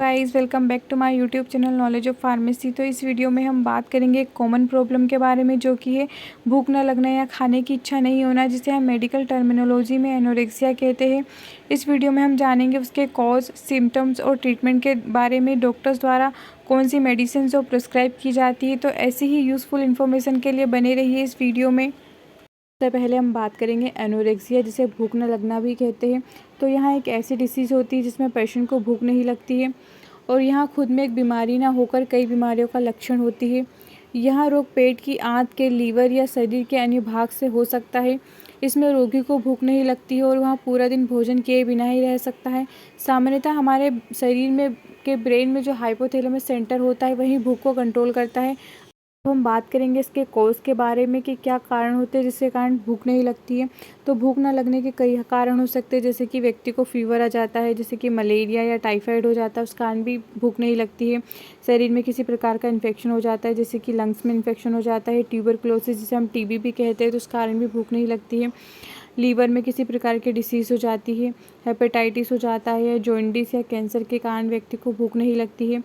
Guys welcome back to my YouTube channel knowledge of pharmacy. तो इस video में हम बात करेंगे एक कॉमन प्रॉब्लम के बारे में, जो कि है भूख न लगना या खाने की इच्छा नहीं होना, जिसे हम मेडिकल टर्मिनोलॉजी में एनोरेक्सिया कहते हैं। इस वीडियो में हम जानेंगे उसके कॉज, सिम्टम्स और ट्रीटमेंट के बारे में, डॉक्टर्स द्वारा कौन सी मेडिसिन जो प्रिस्क्राइब की जाती है। तो ऐसी ही यूज़फुल इन्फॉर्मेशन के लिए बने रहिए इस वीडियो में। सबसे पहले हम बात करेंगे एनोरेक्सिया, जिसे भूख न लगना भी कहते हैं। तो यहाँ एक ऐसी डिसीज़ होती है जिसमें पेशेंट को भूख नहीं लगती है और यहाँ खुद में एक बीमारी ना होकर कई बीमारियों का लक्षण होती है। यह रोग पेट की आंत के, लीवर या शरीर के अन्य भाग से हो सकता है। इसमें रोगी को भूख नहीं लगती है और वहाँ पूरा दिन भोजन किए बिना ही रह सकता है। सामान्यतः हमारे शरीर में के ब्रेन में जो हाइपोथैलेमस सेंटर होता है वही भूख को कंट्रोल करता है। अब हम बात करेंगे इसके कॉज के बारे में कि क्या कारण होते हैं जिसके कारण भूख नहीं लगती है। तो भूख ना लगने के कई कारण हो सकते हैं, जैसे कि व्यक्ति को फीवर आ जाता है, जैसे कि मलेरिया या टाइफाइड हो जाता है, उस कारण भी भूख नहीं लगती है। शरीर में किसी प्रकार का इन्फेक्शन हो जाता है, जैसे कि लंग्स में इन्फेक्शन हो जाता है, ट्यूबरक्लोसिस जिसे हम टीबी भी कहते हैं, तो उस कारण भी भूख नहीं लगती है। लीवर में किसी प्रकार की डिसीज़ हो जाती है, हेपेटाइटिस हो जाता है, या जॉन्डिस या कैंसर के कारण व्यक्ति को भूख नहीं लगती है।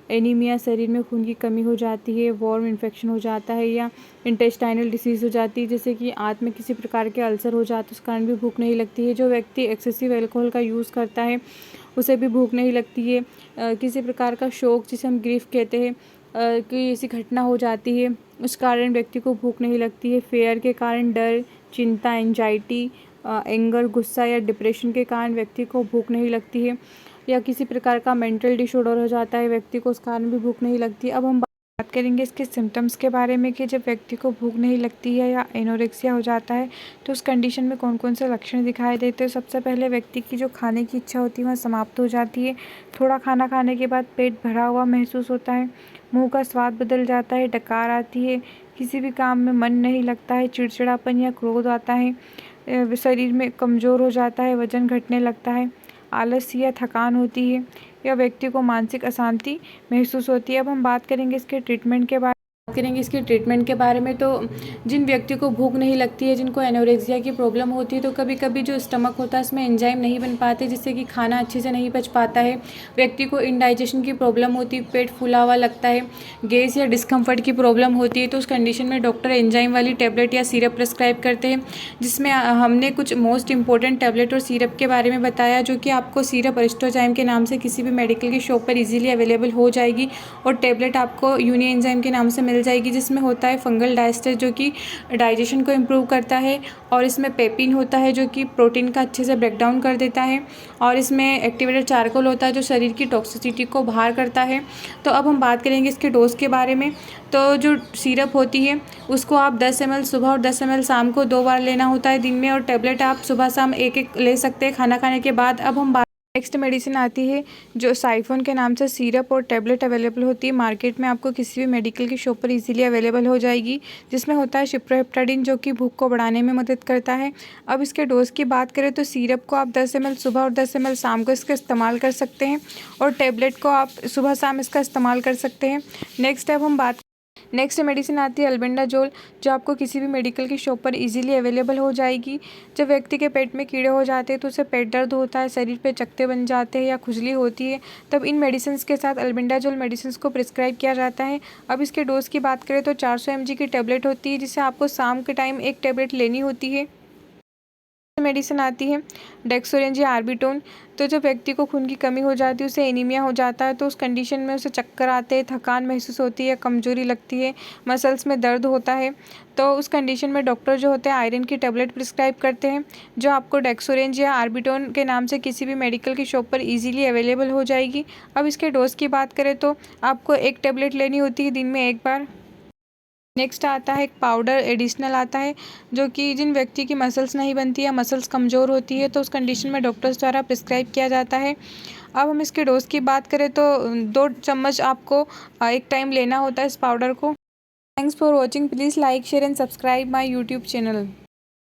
एनीमिया, शरीर में खून की कमी हो जाती है, वॉर्म इन्फेक्शन हो जाता है, या इंटेस्टाइनल डिसीज़ हो जाती है, जैसे कि आंत में किसी प्रकार के अल्सर हो जाते हैं, उस कारण भी भूख नहीं लगती है। जो व्यक्ति एक्सेसिव अल्कोहल का यूज़ करता है उसे भी भूख नहीं लगती है। किसी प्रकार का शोक, जिसे हम ग्रीफ कहते हैं, कि ऐसी घटना हो जाती है, उस कारण व्यक्ति को भूख नहीं लगती है। फेयर के कारण डर, चिंता, एंजाइटी, एंगर, गुस्सा या डिप्रेशन के कारण व्यक्ति को भूख नहीं लगती है। या किसी प्रकार का मेंटल डिसऑर्डर हो जाता है व्यक्ति को, उस कारण भी भूख नहीं लगती। अब हम बात करेंगे इसके सिम्टम्स के बारे में कि जब व्यक्ति को भूख नहीं लगती है या एनोरेक्सिया हो जाता है तो उस कंडीशन में कौन कौन से लक्षण दिखाई देते हैं। सबसे पहले व्यक्ति की जो खाने की इच्छा होती है वह समाप्त हो जाती है। थोड़ा खाना खाने के बाद पेट भरा हुआ महसूस होता है, मुँह का स्वाद बदल जाता है, डकार आती है, किसी भी काम में मन नहीं लगता है, चिड़चिड़ापन या क्रोध आता है, शरीर में कमज़ोर हो जाता है, वजन घटने लगता है, आलस्य या थकान होती है, या व्यक्ति को मानसिक अशांति महसूस होती है। अब हम बात करेंगे इसके ट्रीटमेंट के बारे में। तो जिन व्यक्ति को भूख नहीं लगती है, जिनको एनोरेक्सिया की प्रॉब्लम होती है, तो कभी कभी जो स्टमक होता है उसमें एंजाइम नहीं बन पाते, जिससे कि खाना अच्छे से नहीं पच पाता है। व्यक्ति को इंडाइजेशन की प्रॉब्लम होती है, पेट फूला हुआ लगता है, गैस या डिस्कम्फर्ट की प्रॉब्लम होती है, तो उस कंडीशन में डॉक्टर एंजाइम वाली टैबलेट या सिरप प्रिस्क्राइब करते हैं, जिसमें हमने कुछ मोस्ट इंपॉर्टेंट टैबलेट और सिरप के बारे में बताया, जो कि आपको सिरप अरिस्टोजाइम के नाम से किसी भी मेडिकल की शॉप पर इजीली अवेलेबल हो जाएगी, और टैबलेट आपको यूनि एंजाइम के नाम से मिल जाएगी, जिसमें होता है फंगल डाइजेस्टर, जो कि डाइजेशन को इम्प्रूव करता है, और इसमें पेपिन होता है जो कि प्रोटीन का अच्छे से ब्रेकडाउन कर देता है, और इसमें एक्टिवेटेड चारकोल होता है जो शरीर की टॉक्सिसिटी को बाहर करता है। तो अब हम बात करेंगे इसके डोज के बारे में। तो जो सिरप होती है उसको आप 10 ml सुबह और 10 ml शाम को 2 बार लेना होता है दिन में, और टैबलेट आप सुबह शाम एक एक ले सकते हैं खाना खाने के बाद। अब हम नेक्स्ट मेडिसिन आती है जो साइफोन के नाम से सिरप और टैबलेट अवेलेबल होती है मार्केट में, आपको किसी भी मेडिकल की शॉप पर इजीली अवेलेबल हो जाएगी, जिसमें होता है शिप्रोहेप्टाडिन, जो कि भूख को बढ़ाने में मदद करता है। अब इसके डोज की बात करें तो सिरप को आप 10 ml सुबह और 10 ml शाम को इसका इस्तेमाल कर सकते हैं, और टैबलेट को आप सुबह शाम इसका इस्तेमाल कर सकते हैं। नेक्स्ट मेडिसिन आती है अल्बेंडाजोल, जो आपको किसी भी मेडिकल की शॉप पर इजीली अवेलेबल हो जाएगी। जब व्यक्ति के पेट में कीड़े हो जाते हैं तो उसे पेट दर्द होता है, शरीर पे चकत्ते बन जाते हैं या खुजली होती है, तब इन मेडिसिन के साथ अल्बेंडाजोल मेडिसिन को प्रिस्क्राइब किया जाता है। अब इसके डोज की बात करें तो 400 mg की टैबलेट होती है, जिसे आपको शाम के टाइम एक टैबलेट लेनी होती है। मेडिसिन आती है डेक्सोरेंज या आर्बिटोन। तो जब व्यक्ति को खून की कमी हो जाती है, उसे एनीमिया हो जाता है, तो उस कंडीशन में उसे चक्कर आते हैं, थकान महसूस होती है, कमजोरी लगती है, मसल्स में दर्द होता है, तो उस कंडीशन में डॉक्टर जो होते हैं आयरन की टैबलेट प्रिस्क्राइब करते हैं, जो आपको डेक्सोरेंज या आर्बिटोन के नाम से किसी भी मेडिकल की शॉप पर इजीली अवेलेबल हो जाएगी। अब इसके डोज की बात करें तो आपको एक टैबलेट लेनी होती है दिन में एक बार। नेक्स्ट आता है एक पाउडर एडिशनल आता है, जो कि जिन व्यक्ति की मसल्स नहीं बनती या मसल्स कमज़ोर होती है, तो उस कंडीशन में डॉक्टर्स द्वारा प्रिस्क्राइब किया जाता है। अब हम इसके डोज की बात करें तो 2 चम्मच आपको एक टाइम लेना होता है इस पाउडर को। Thanks for watching. Please like, share and subscribe my YouTube channel.